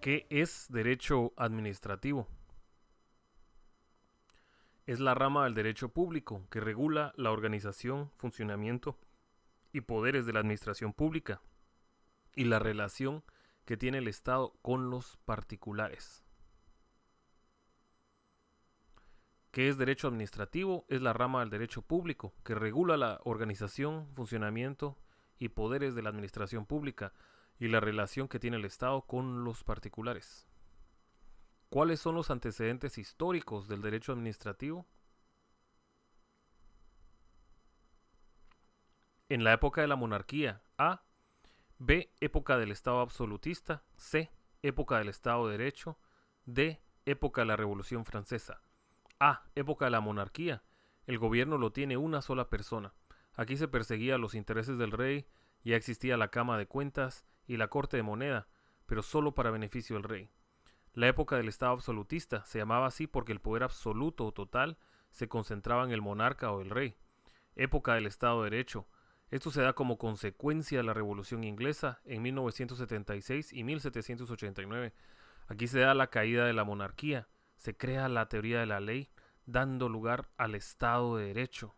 ¿Qué es derecho administrativo? Es la rama del derecho público que regula la organización, funcionamiento y poderes de la administración pública y la relación que tiene el Estado con los particulares. ¿Qué es derecho administrativo? Es la rama del derecho público que regula la organización, funcionamiento y poderes de la administración pública y la relación que tiene el Estado con los particulares. ¿Cuáles son los antecedentes históricos del derecho administrativo? En la época de la monarquía. A. B. Época del Estado absolutista. C. Época del Estado de Derecho. D. Época de la Revolución Francesa. A. Época de la monarquía. El gobierno lo tiene una sola persona. Aquí se perseguía los intereses del rey, ya existía la Cámara de Cuentas y la Corte de Moneda, pero solo para beneficio del rey. La época del Estado absolutista se llamaba así porque el poder absoluto o total se concentraba en el monarca o el rey. Época del Estado de Derecho. Esto se da como consecuencia de la Revolución Inglesa en 1976 y 1789. Aquí se da la caída de la monarquía, se crea la teoría de la ley, dando lugar al Estado de Derecho.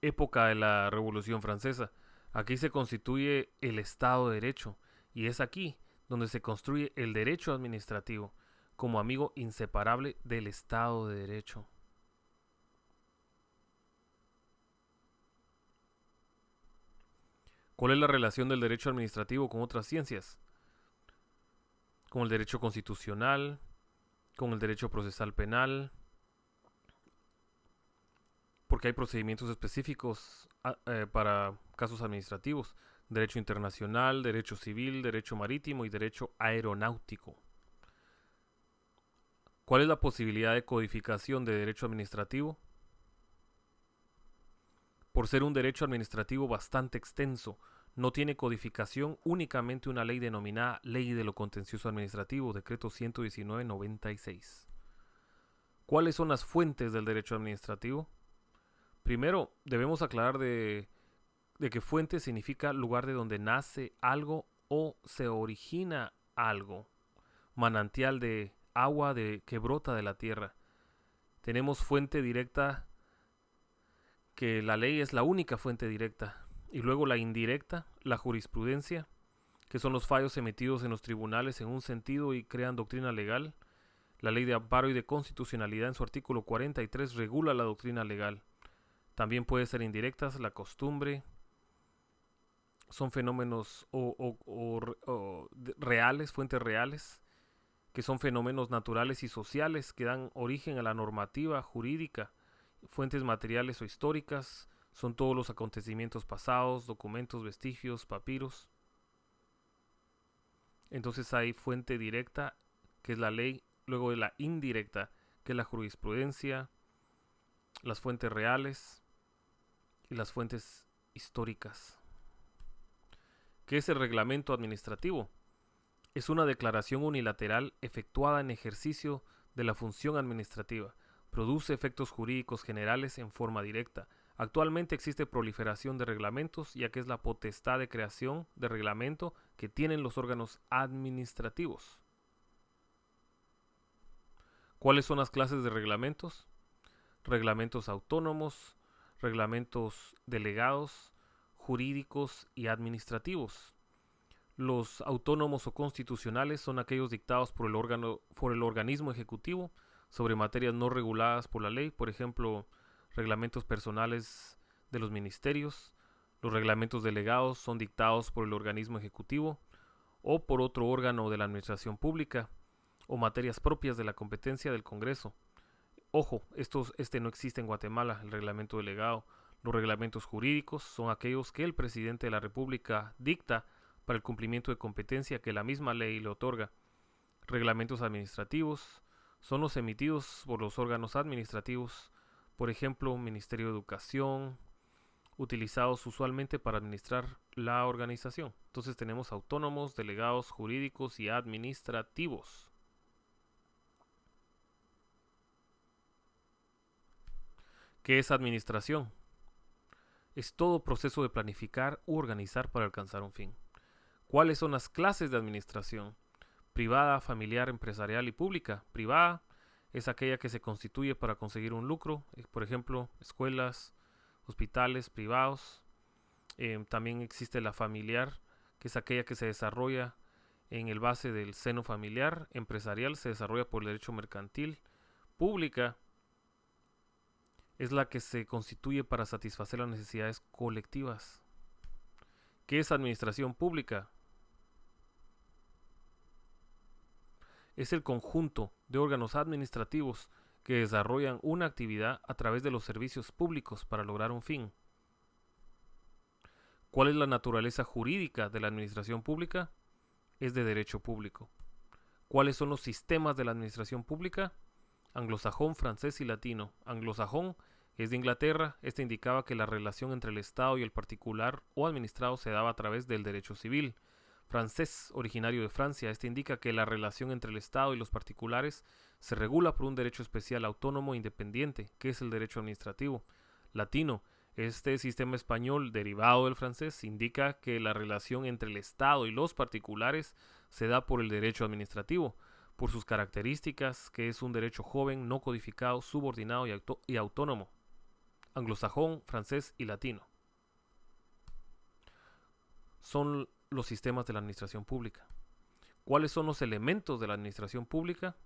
Época de la Revolución Francesa. Aquí se constituye el Estado de Derecho y es aquí donde se construye el derecho administrativo como amigo inseparable del Estado de Derecho. ¿Cuál es la relación del derecho administrativo con otras ciencias? Con el derecho constitucional, con el derecho procesal penal, porque hay procedimientos específicos para casos administrativos, derecho internacional, derecho civil, derecho marítimo y derecho aeronáutico. ¿Cuál es la posibilidad de codificación de derecho administrativo? Por ser un derecho administrativo bastante extenso, no tiene codificación únicamente una ley denominada Ley de lo Contencioso Administrativo, Decreto 119/96. ¿Cuáles son las fuentes del derecho administrativo? Primero, debemos aclarar de que fuente significa lugar de donde nace algo o se origina algo. Manantial de agua que brota de la tierra. Tenemos fuente directa, que la ley es la única fuente directa. Y luego la indirecta, la jurisprudencia, que son los fallos emitidos en los tribunales en un sentido y crean doctrina legal. La ley de amparo y de constitucionalidad en su artículo 43 regula la doctrina legal. También puede ser indirectas, la costumbre. Son fenómenos reales, fuentes reales, que son fenómenos naturales y sociales que dan origen a la normativa jurídica. Fuentes materiales o históricas son todos los acontecimientos pasados, documentos, vestigios, papiros. Entonces hay fuente directa, que es la ley, luego de la indirecta, que es la jurisprudencia, las fuentes reales y las fuentes históricas. ¿Qué es el reglamento administrativo? Es una declaración unilateral efectuada en ejercicio de la función administrativa. Produce efectos jurídicos generales en forma directa. Actualmente existe proliferación de reglamentos, ya que es la potestad de creación de reglamento que tienen los órganos administrativos. ¿Cuáles son las clases de reglamentos? Reglamentos autónomos, reglamentos delegados, jurídicos y administrativos. Los autónomos o constitucionales son aquellos dictados por el organismo ejecutivo sobre materias no reguladas por la ley, por ejemplo, reglamentos personales de los ministerios. Los reglamentos delegados son dictados por el organismo ejecutivo o por otro órgano de la administración pública, o materias propias de la competencia del Congreso. Ojo, este no existe en Guatemala, el reglamento delegado. Los reglamentos jurídicos son aquellos que el presidente de la República dicta para el cumplimiento de competencia que la misma ley le otorga. Reglamentos administrativos son los emitidos por los órganos administrativos, por ejemplo, Ministerio de Educación, utilizados usualmente para administrar la organización. Entonces tenemos autónomos, delegados, jurídicos y administrativos. ¿Qué es administración? Es todo proceso de planificar u organizar para alcanzar un fin. ¿Cuáles son las clases de administración? privada, familiar, empresarial y pública. Privada es aquella que se constituye para conseguir un lucro, por ejemplo, escuelas, hospitales privados. También existe la familiar, que es aquella que se desarrolla en el base del seno familiar. Empresarial se desarrolla por el derecho mercantil. Pública es la que se constituye para satisfacer las necesidades colectivas. ¿Qué es administración pública? Es el conjunto de órganos administrativos que desarrollan una actividad a través de los servicios públicos para lograr un fin. ¿Cuál es la naturaleza jurídica de la administración pública? Es de derecho público. ¿Cuáles son los sistemas de la administración pública? Anglosajón, francés y latino. Anglosajón es de Inglaterra. Este indicaba que la relación entre el Estado y el particular o administrado se daba a través del derecho civil. Francés, originario de Francia, este indica que la relación entre el Estado y los particulares se regula por un derecho especial autónomo e independiente, que es el derecho administrativo. Latino, este sistema español derivado del francés indica que la relación entre el Estado y los particulares se da por el derecho administrativo, por sus características, que es un derecho joven, no codificado, subordinado y autónomo. Anglosajón, francés y latino son los sistemas de la administración pública. ¿Cuáles son los elementos de la administración pública?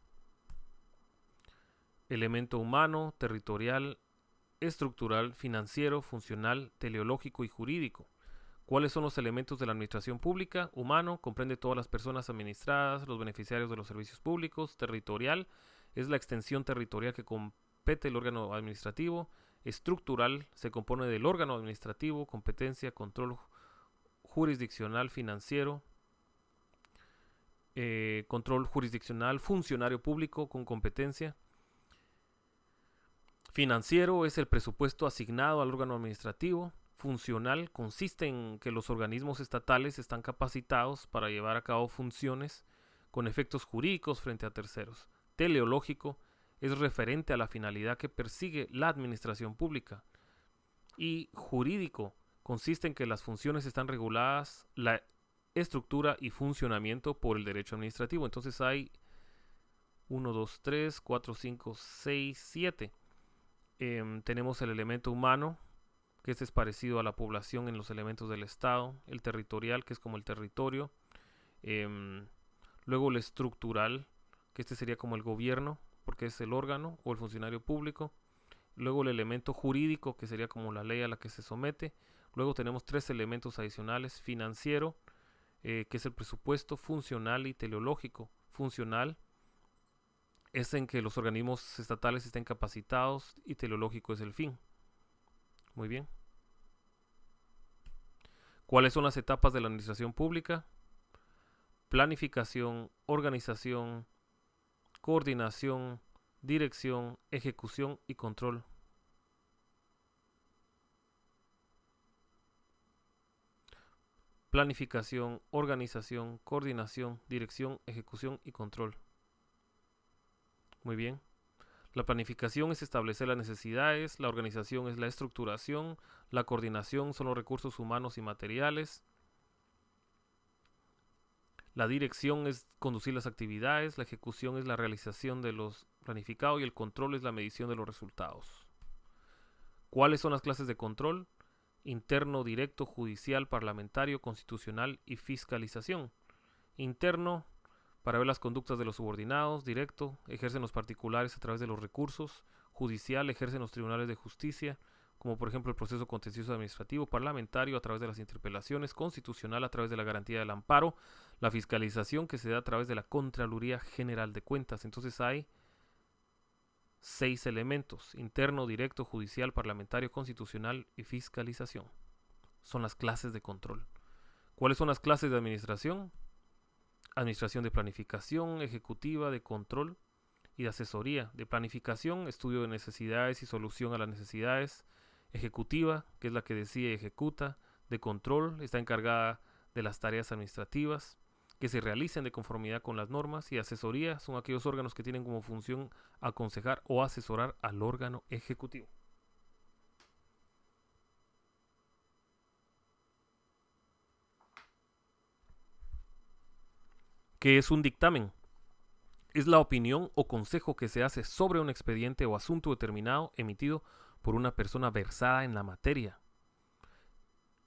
Elemento humano, territorial, estructural, financiero, funcional, teleológico y jurídico. ¿Cuáles son los elementos de la administración pública? Humano, comprende todas las personas administradas, los beneficiarios de los servicios públicos. Territorial, es la extensión territorial que compete el órgano administrativo. Estructural, se compone del órgano administrativo, competencia, control jurisdiccional, financiero, control jurisdiccional, funcionario público con competencia. Financiero es el presupuesto asignado al órgano administrativo. Funcional consiste en que los organismos estatales están capacitados para llevar a cabo funciones con efectos jurídicos frente a terceros. Teleológico es referente a la finalidad que persigue la administración pública. Y jurídico consiste en que las funciones están reguladas, la estructura y funcionamiento por el derecho administrativo. Entonces hay 1, 2, 3, 4, 5, 6, 7. Tenemos el elemento humano, que este es parecido a la población en los elementos del Estado. El territorial, que es como el territorio. Luego el estructural, que este sería como el gobierno, porque es el órgano o el funcionario público. Luego el elemento jurídico, que sería como la ley a la que se somete. Luego tenemos 3 elementos adicionales: financiero, que es el presupuesto, funcional y teleológico. Funcional es en que los organismos estatales estén capacitados y teleológico es el fin. Muy bien. ¿Cuáles son las etapas de la administración pública? Planificación, organización, coordinación, dirección, ejecución y control. Planificación, organización, coordinación, dirección, ejecución y control. Muy bien. La planificación es establecer las necesidades, la organización es la estructuración, la coordinación son los recursos humanos y materiales, la dirección es conducir las actividades, la ejecución es la realización de los planificados y el control es la medición de los resultados. ¿Cuáles son las clases de control? Interno, directo, judicial, parlamentario, constitucional y fiscalización. Interno, para ver las conductas de los subordinados. Directo, ejercen los particulares a través de los recursos. Judicial, ejercen los tribunales de justicia, como por ejemplo el proceso contencioso administrativo. Parlamentario, a través de las interpelaciones. Constitucional, a través de la garantía del amparo. La fiscalización, que se da a través de la Contraloría General de Cuentas. Entonces hay 6 elementos: interno, directo, judicial, parlamentario, constitucional y fiscalización. Son las clases de control. ¿Cuáles son las clases de administración? Administración de planificación, ejecutiva, de control y de asesoría. De planificación, estudio de necesidades y solución a las necesidades. Ejecutiva, que es la que decide y ejecuta. De control, está encargada de las tareas administrativas que se realicen de conformidad con las normas. Y asesoría son aquellos órganos que tienen como función aconsejar o asesorar al órgano ejecutivo. ¿Qué es un dictamen? Es la opinión o consejo que se hace sobre un expediente o asunto determinado emitido por una persona versada en la materia.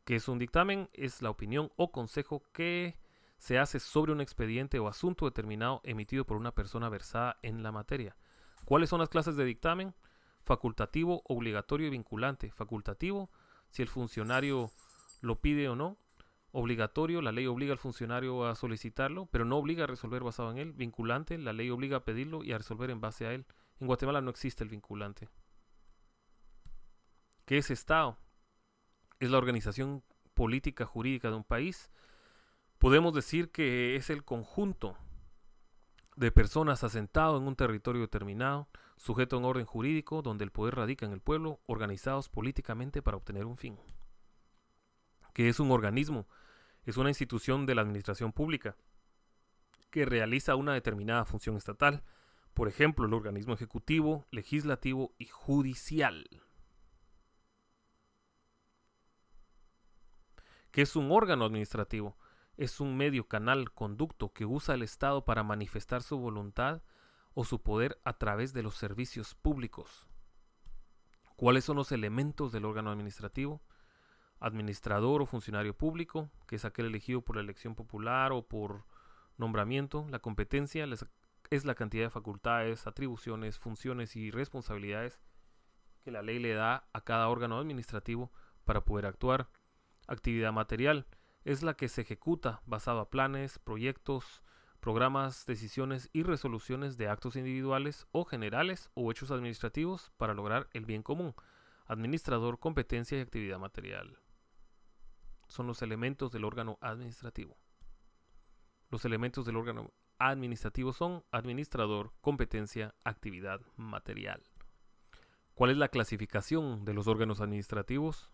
¿Qué es un dictamen? Es la opinión o consejo que se hace sobre un expediente o asunto determinado emitido por una persona versada en la materia. ¿Cuáles son las clases de dictamen? Facultativo, obligatorio y vinculante. Facultativo, si el funcionario lo pide o no. Obligatorio, la ley obliga al funcionario a solicitarlo, pero no obliga a resolver basado en él. Vinculante, la ley obliga a pedirlo y a resolver en base a él. En Guatemala no existe el vinculante. ¿Qué es Estado? Es la organización política jurídica de un país. Podemos decir que es el conjunto de personas asentado en un territorio determinado, sujeto a un orden jurídico donde el poder radica en el pueblo, organizados políticamente para obtener un fin. ¿Qué es un organismo? Es una institución de la administración pública que realiza una determinada función estatal, por ejemplo, el organismo ejecutivo, legislativo y judicial. ¿Qué es un órgano administrativo? Es un medio, canal, conducto que usa el Estado para manifestar su voluntad o su poder a través de los servicios públicos. ¿Cuáles son los elementos del órgano administrativo? Administrador o funcionario público, que es aquel elegido por la elección popular o por nombramiento. La competencia es la cantidad de facultades, atribuciones, funciones y responsabilidades que la ley le da a cada órgano administrativo para poder actuar. Actividad material es la que se ejecuta basado a planes, proyectos, programas, decisiones y resoluciones de actos individuales o generales o hechos administrativos para lograr el bien común. Administrador, competencia y actividad material son los elementos del órgano administrativo. Los elementos del órgano administrativo son administrador, competencia, actividad material. ¿Cuál es la clasificación de los órganos administrativos?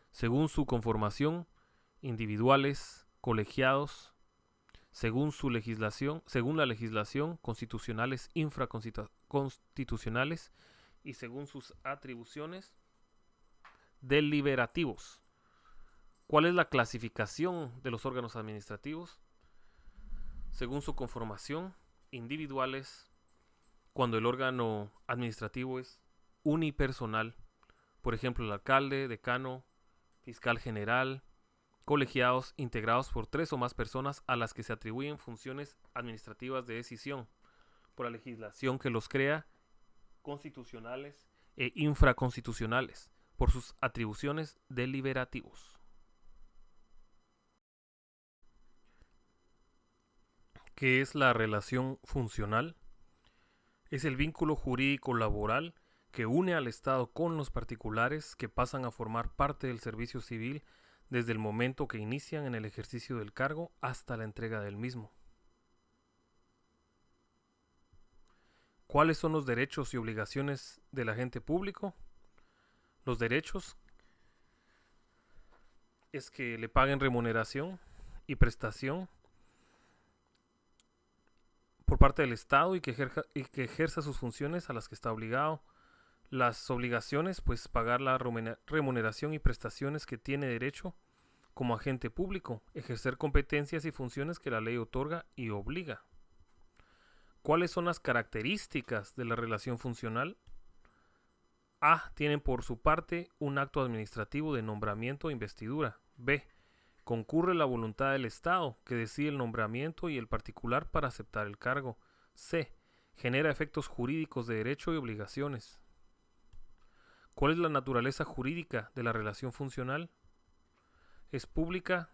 Según su conformación, individuales, colegiados, según la legislación, constitucionales, infraconstitucionales y según sus atribuciones, deliberativos. ¿Cuál es la clasificación de los órganos administrativos? Según su conformación, individuales, cuando el órgano administrativo es unipersonal, por ejemplo, el alcalde, decano, fiscal general, colegiados integrados por 3 o más personas a las que se atribuyen funciones administrativas de decisión por la legislación que los crea, constitucionales e infraconstitucionales, por sus atribuciones deliberativos. ¿Qué es la relación funcional? Es el vínculo jurídico laboral que une al Estado con los particulares que pasan a formar parte del servicio civil desde el momento que inician en el ejercicio del cargo hasta la entrega del mismo. ¿Cuáles son los derechos y obligaciones del agente público? Los derechos es que le paguen remuneración y prestación por parte del Estado y que ejerza sus funciones a las que está obligado. Las obligaciones, pues pagar la remuneración y prestaciones que tiene derecho como agente público, ejercer competencias y funciones que la ley otorga y obliga. ¿Cuáles son las características de la relación funcional? A. Tienen por su parte un acto administrativo de nombramiento e investidura. B. Concurre la voluntad del Estado, que decide el nombramiento y el particular para aceptar el cargo. C. Genera efectos jurídicos de derecho y obligaciones. ¿Cuál es la naturaleza jurídica de la relación funcional? Es pública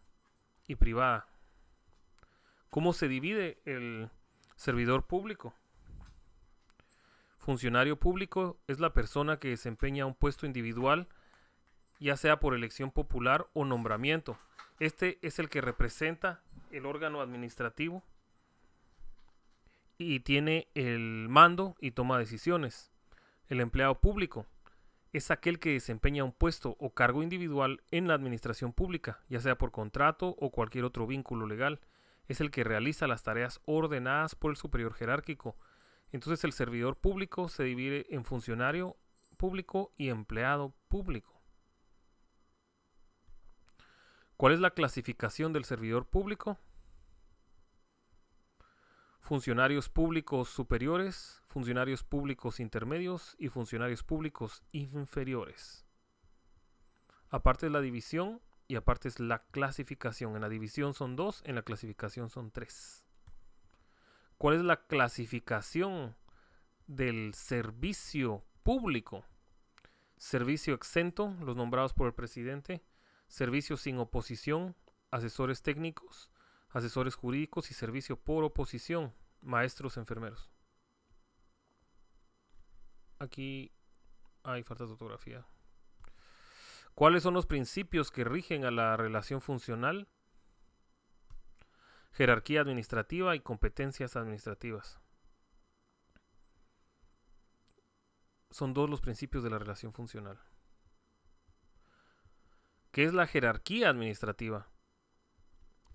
y privada. ¿Cómo se divide el servidor público? Funcionario público es la persona que desempeña un puesto individual, ya sea por elección popular o nombramiento. Este es el que representa el órgano administrativo y tiene el mando y toma decisiones. El empleado público es aquel que desempeña un puesto o cargo individual en la administración pública, ya sea por contrato o cualquier otro vínculo legal. Es el que realiza las tareas ordenadas por el superior jerárquico. Entonces el servidor público se divide en funcionario público y empleado público. ¿Cuál es la clasificación del servidor público? Funcionarios públicos superiores, funcionarios públicos intermedios y funcionarios públicos inferiores. Aparte es la división y aparte es la clasificación. En la división son 2, en la clasificación son 3. ¿Cuál es la clasificación del servicio público? Servicio exento, los nombrados por el presidente. Servicio sin oposición, asesores técnicos, asesores jurídicos y servicio por oposición, maestros, enfermeros. Aquí hay faltas de ortografía. ¿Cuáles son los principios que rigen a la relación funcional? Jerarquía administrativa y competencias administrativas. Son 2 los principios de la relación funcional. ¿Qué es la jerarquía administrativa?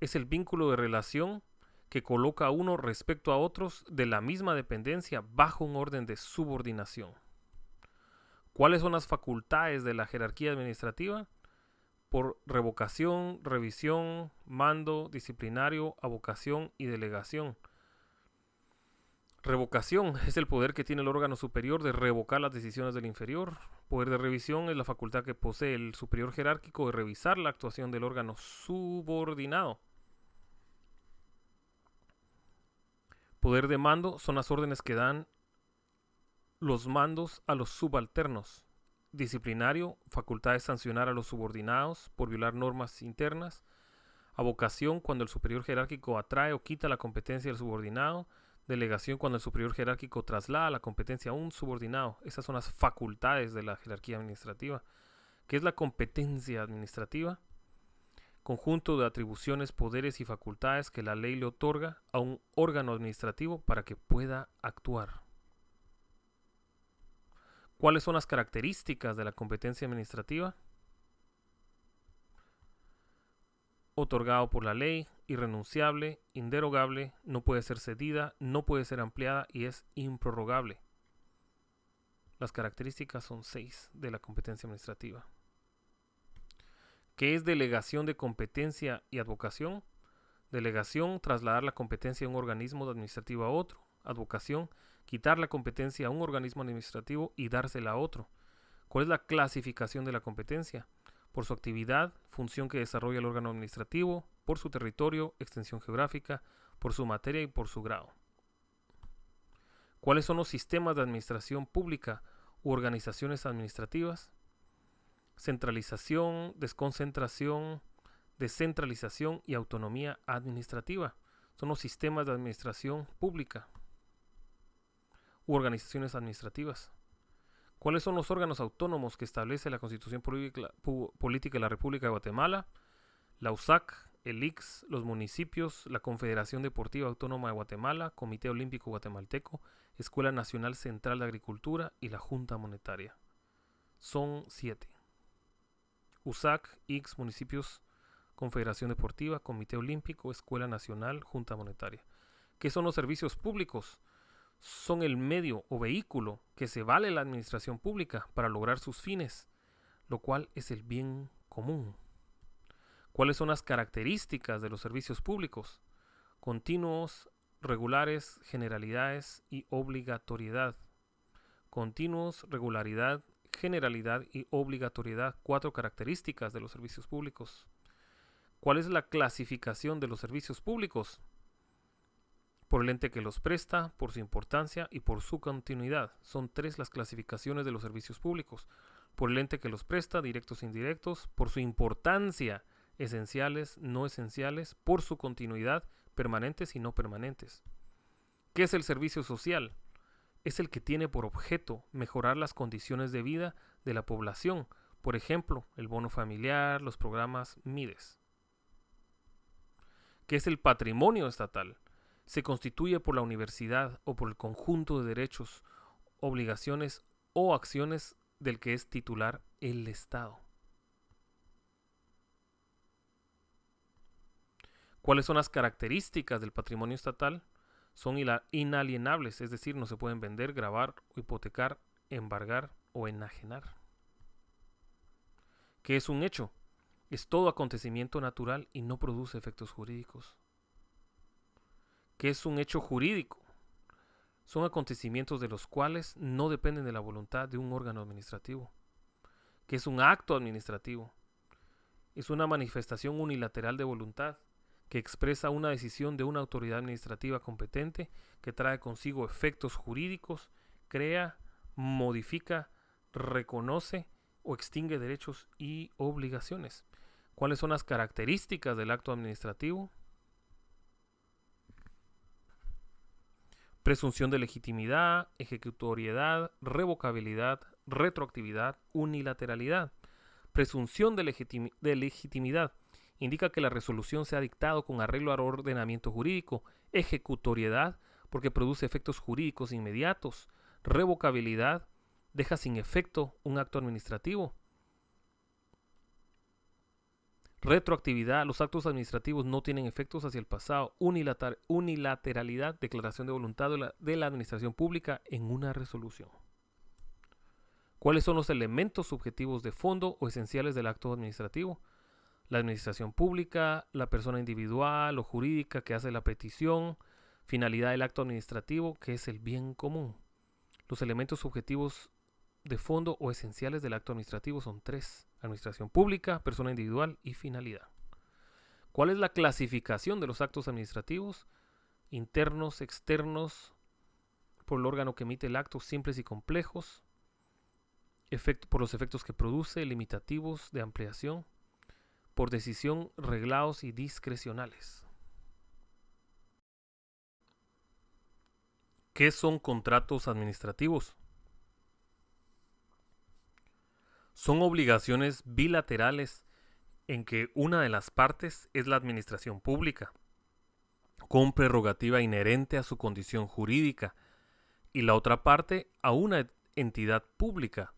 Es el vínculo de relación que coloca a uno respecto a otros de la misma dependencia bajo un orden de subordinación. ¿Cuáles son las facultades de la jerarquía administrativa? Por revocación, revisión, mando, disciplinario, avocación y delegación. Revocación es el poder que tiene el órgano superior de revocar las decisiones del inferior. Poder de revisión es la facultad que posee el superior jerárquico de revisar la actuación del órgano subordinado. Poder de mando son las órdenes que dan los mandos a los subalternos. Disciplinario, facultad de sancionar a los subordinados por violar normas internas. Avocación, cuando el superior jerárquico atrae o quita la competencia del subordinado. Delegación, cuando el superior jerárquico traslada la competencia a un subordinado. Esas son las facultades de la jerarquía administrativa. ¿Qué es la competencia administrativa? Conjunto de atribuciones, poderes y facultades que la ley le otorga a un órgano administrativo para que pueda actuar. ¿Cuáles son las características de la competencia administrativa? Otorgado por la ley, irrenunciable, inderogable, no puede ser cedida, no puede ser ampliada y es improrrogable. Las características son 6 de la competencia administrativa. ¿Qué es delegación de competencia y advocación? Delegación, trasladar la competencia de un organismo administrativo a otro. Advocación, quitar la competencia a un organismo administrativo y dársela a otro. ¿Cuál es la clasificación de la competencia? Por su actividad, función que desarrolla el órgano administrativo, por su territorio, extensión geográfica, por su materia y por su grado. ¿Cuáles son los sistemas de administración pública u organizaciones administrativas? Centralización, desconcentración, descentralización y autonomía administrativa. Son los sistemas de administración pública u organizaciones administrativas. ¿Cuáles son los órganos autónomos que establece la Constitución Política de la República de Guatemala? La USAC, el ICS, los municipios, la Confederación Deportiva Autónoma de Guatemala, Comité Olímpico Guatemalteco, Escuela Nacional Central de Agricultura y la Junta Monetaria. Son 7. USAC, ICS, municipios, Confederación Deportiva, Comité Olímpico, Escuela Nacional, Junta Monetaria. ¿Qué son los servicios públicos? Son el medio o vehículo que se vale la administración pública para lograr sus fines, lo cual es el bien común. ¿Cuáles son las características de los servicios públicos? Continuos, regulares, generalidades y obligatoriedad. Continuos, regularidad, generalidad y obligatoriedad. 4 características de los servicios públicos. ¿Cuál es la clasificación de los servicios públicos? Por el ente que los presta, por su importancia y por su continuidad. Son 3 las clasificaciones de los servicios públicos. Por el ente que los presta, directos e indirectos, por su importancia, esenciales, no esenciales, por su continuidad, permanentes y no permanentes. ¿Qué es el servicio social? Es el que tiene por objeto mejorar las condiciones de vida de la población, por ejemplo, el bono familiar, los programas MIDES. ¿Qué es el patrimonio estatal? Se constituye por la universidad o por el conjunto de derechos, obligaciones o acciones del que es titular el Estado. ¿Cuáles son las características del patrimonio estatal? Son inalienables, es decir, no se pueden vender, gravar, hipotecar, embargar o enajenar. ¿Qué es un hecho? Es todo acontecimiento natural y no produce efectos jurídicos. ¿Qué es un hecho jurídico? Son acontecimientos de los cuales no dependen de la voluntad de un órgano administrativo. ¿Qué es un acto administrativo? Es una manifestación unilateral de voluntad que expresa una decisión de una autoridad administrativa competente que trae consigo efectos jurídicos, crea, modifica, reconoce o extingue derechos y obligaciones. ¿Cuáles son las características del acto administrativo? Presunción de legitimidad, ejecutoriedad, revocabilidad, retroactividad, unilateralidad. Presunción de legitimidad indica que la resolución se ha dictado con arreglo al ordenamiento jurídico. Ejecutoriedad, porque produce efectos jurídicos inmediatos. Revocabilidad, deja sin efecto un acto administrativo. Retroactividad, los actos administrativos no tienen efectos hacia el pasado. Unilateralidad, declaración de voluntad de la administración pública en una resolución. ¿Cuáles son los elementos subjetivos de fondo o esenciales del acto administrativo? La administración pública, la persona individual o jurídica que hace la petición, finalidad del acto administrativo, que es el bien común. Los elementos subjetivos de fondo o esenciales del acto administrativo son 3: administración pública, persona individual y finalidad. ¿Cuál es la clasificación de los actos administrativos? Internos, externos, por el órgano que emite el acto, simples y complejos, por los efectos que produce, limitativos, de ampliación, por decisión, reglados y discrecionales. ¿Qué son contratos administrativos? Son obligaciones bilaterales en que una de las partes es la administración pública, con prerrogativa inherente a su condición jurídica, y la otra parte a una entidad pública,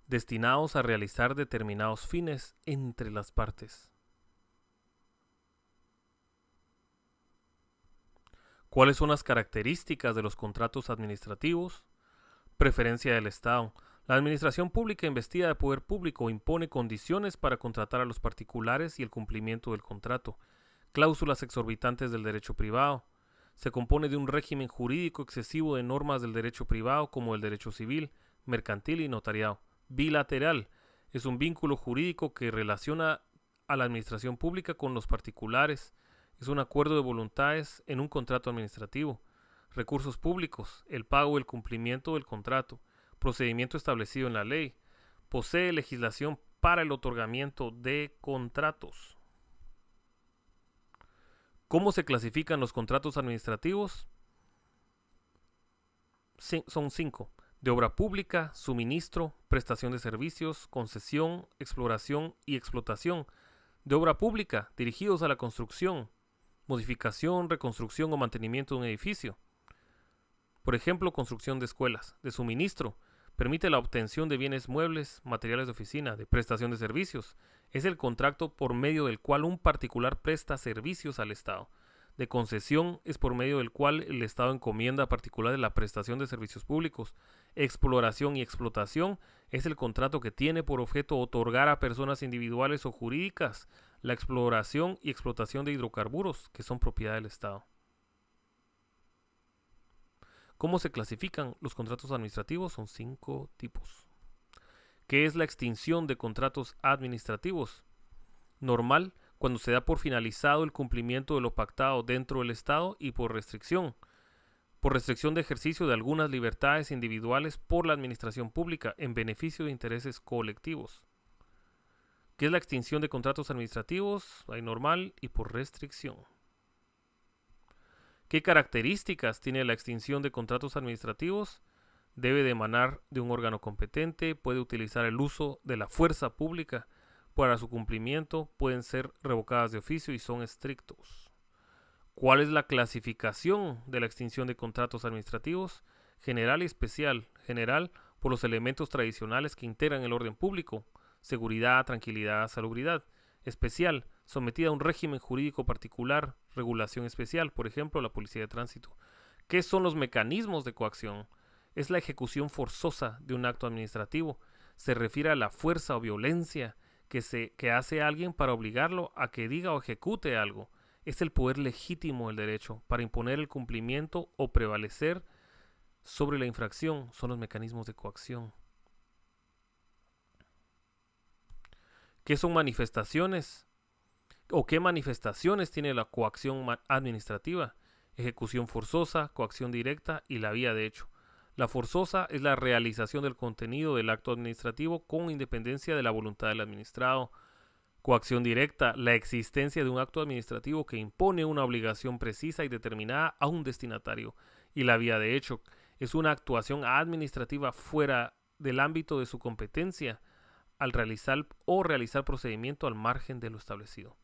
destinados a realizar determinados fines entre las partes. ¿Cuáles son las características de los contratos administrativos? Preferencia del Estado. La administración pública investida de poder público impone condiciones para contratar a los particulares y el cumplimiento del contrato. Cláusulas exorbitantes del derecho privado. Se compone de un régimen jurídico excesivo de normas del derecho privado como el derecho civil, mercantil y notariado. Bilateral. Es un vínculo jurídico que relaciona a la administración pública con los particulares. Es un acuerdo de voluntades en un contrato administrativo. Recursos públicos. El pago y el cumplimiento del contrato. Procedimiento establecido en la ley. Posee legislación para el otorgamiento de contratos. ¿Cómo se clasifican los contratos administrativos? Son 5. De obra pública, suministro, prestación de servicios, concesión, exploración y explotación. De obra pública, dirigidos a la construcción, modificación, reconstrucción o mantenimiento de un edificio. Por ejemplo, construcción de escuelas. De suministro, permite la obtención de bienes muebles, materiales de oficina. De prestación de servicios, es el contrato por medio del cual un particular presta servicios al Estado. De concesión, es por medio del cual el Estado encomienda a particulares la prestación de servicios públicos. Exploración y explotación es el contrato que tiene por objeto otorgar a personas individuales o jurídicas la exploración y explotación de hidrocarburos que son propiedad del Estado. ¿Cómo se clasifican los contratos administrativos? Son 5 tipos. ¿Qué es la extinción de contratos administrativos? Normal, cuando se da por finalizado el cumplimiento de lo pactado dentro del Estado, y por restricción de ejercicio de algunas libertades individuales por la administración pública en beneficio de intereses colectivos. ¿Qué es la extinción de contratos administrativos? Hay normal y por restricción. ¿Qué características tiene la extinción de contratos administrativos? Debe de emanar de un órgano competente, puede utilizar el uso de la fuerza pública para su cumplimiento, pueden ser revocadas de oficio y son estrictos. ¿Cuál es la clasificación de la extinción de contratos administrativos? General y especial. General, por los elementos tradicionales que integran el orden público: seguridad, tranquilidad, salubridad. Especial, sometida a un régimen jurídico particular, regulación especial, por ejemplo, la policía de tránsito. ¿Qué son los mecanismos de coacción? Es la ejecución forzosa de un acto administrativo. Se refiere a la fuerza o violencia que hace alguien para obligarlo a que diga o ejecute algo. Es el poder legítimo del derecho para imponer el cumplimiento o prevalecer sobre la infracción. Son los mecanismos de coacción. ¿Qué son manifestaciones? ¿O qué manifestaciones tiene la coacción administrativa? Ejecución forzosa, coacción directa y la vía de hecho. La forzosa es la realización del contenido del acto administrativo con independencia de la voluntad del administrado. Coacción directa, la existencia de un acto administrativo que impone una obligación precisa y determinada a un destinatario. Y la vía de hecho es una actuación administrativa fuera del ámbito de su competencia al realizar procedimiento al margen de lo establecido.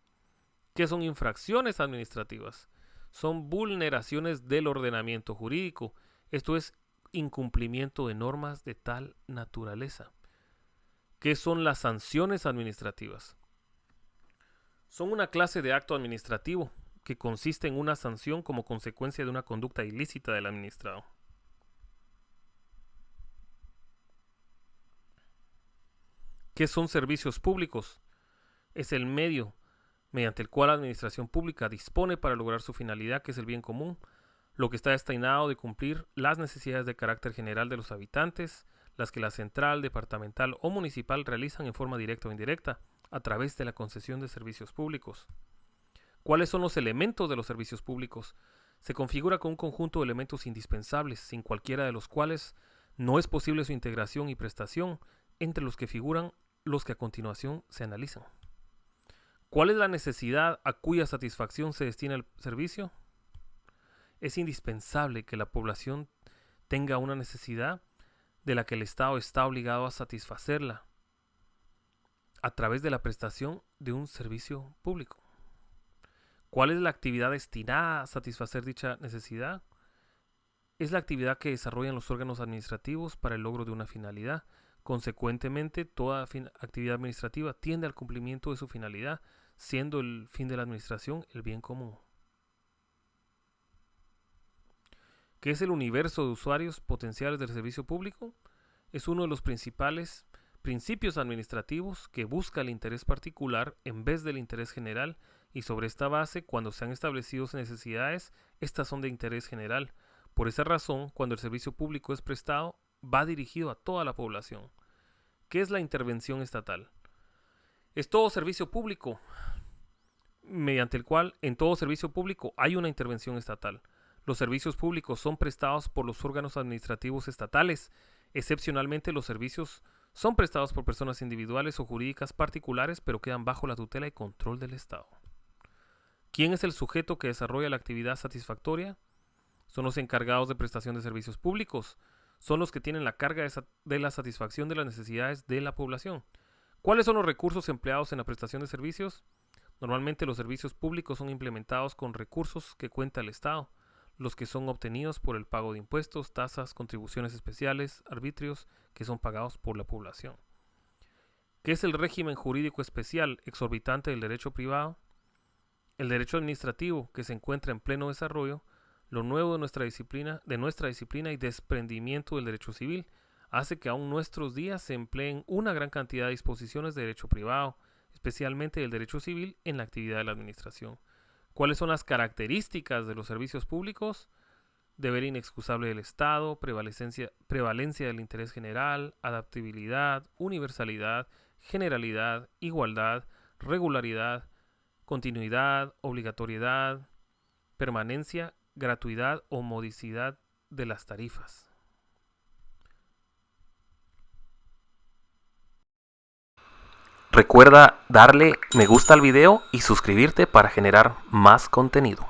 ¿Qué son infracciones administrativas? Son vulneraciones del ordenamiento jurídico, esto es, incumplimiento de normas de tal naturaleza. ¿Qué son las sanciones administrativas? Son una clase de acto administrativo que consiste en una sanción como consecuencia de una conducta ilícita del administrado. ¿Qué son servicios públicos? Es el medio mediante el cual la administración pública dispone para lograr su finalidad, que es el bien común, lo que está destinado de cumplir las necesidades de carácter general de los habitantes, las que la central, departamental o municipal realizan en forma directa o indirecta a través de la concesión de servicios públicos. ¿Cuáles son los elementos de los servicios públicos? Se configura con un conjunto de elementos indispensables, sin cualquiera de los cuales no es posible su integración y prestación, entre los que figuran los que a continuación se analizan. ¿Cuál es la necesidad a cuya satisfacción se destina el servicio? Es indispensable que la población tenga una necesidad de la que el Estado está obligado a satisfacerla a través de la prestación de un servicio público. ¿Cuál es la actividad destinada a satisfacer dicha necesidad? Es la actividad que desarrollan los órganos administrativos para el logro de una finalidad. Consecuentemente, toda actividad administrativa tiende al cumplimiento de su finalidad, siendo el fin de la administración el bien común. ¿Qué es el universo de usuarios potenciales del servicio público? Es uno de los principales principios administrativos que busca el interés particular en vez del interés general, y sobre esta base, cuando se han establecido necesidades, estas son de interés general. Por esa razón, cuando el servicio público es prestado, va dirigido a toda la población. ¿Qué es la intervención estatal? Es todo servicio público, mediante el cual en todo servicio público hay una intervención estatal. Los servicios públicos son prestados por los órganos administrativos estatales. Excepcionalmente, los servicios son prestados por personas individuales o jurídicas particulares, pero quedan bajo la tutela y control del Estado. ¿Quién es el sujeto que desarrolla la actividad satisfactoria? Son los encargados de prestación de servicios públicos. Son los que tienen la carga de la satisfacción de las necesidades de la población. ¿Cuáles son los recursos empleados en la prestación de servicios? Normalmente los servicios públicos son implementados con recursos que cuenta el Estado, los que son obtenidos por el pago de impuestos, tasas, contribuciones especiales, arbitrios, que son pagados por la población. ¿Qué es el régimen jurídico especial exorbitante del derecho privado? El derecho administrativo, que se encuentra en pleno desarrollo, lo nuevo de nuestra disciplina y desprendimiento del derecho civil, hace que aún nuestros días se empleen una gran cantidad de disposiciones de derecho privado, especialmente del derecho civil, en la actividad de la administración. ¿Cuáles son las características de los servicios públicos? Deber inexcusable del Estado, prevalencia del interés general, adaptabilidad, universalidad, generalidad, igualdad, regularidad, continuidad, obligatoriedad, permanencia, gratuidad o modicidad de las tarifas. Recuerda darle me gusta al video y suscribirte para generar más contenido.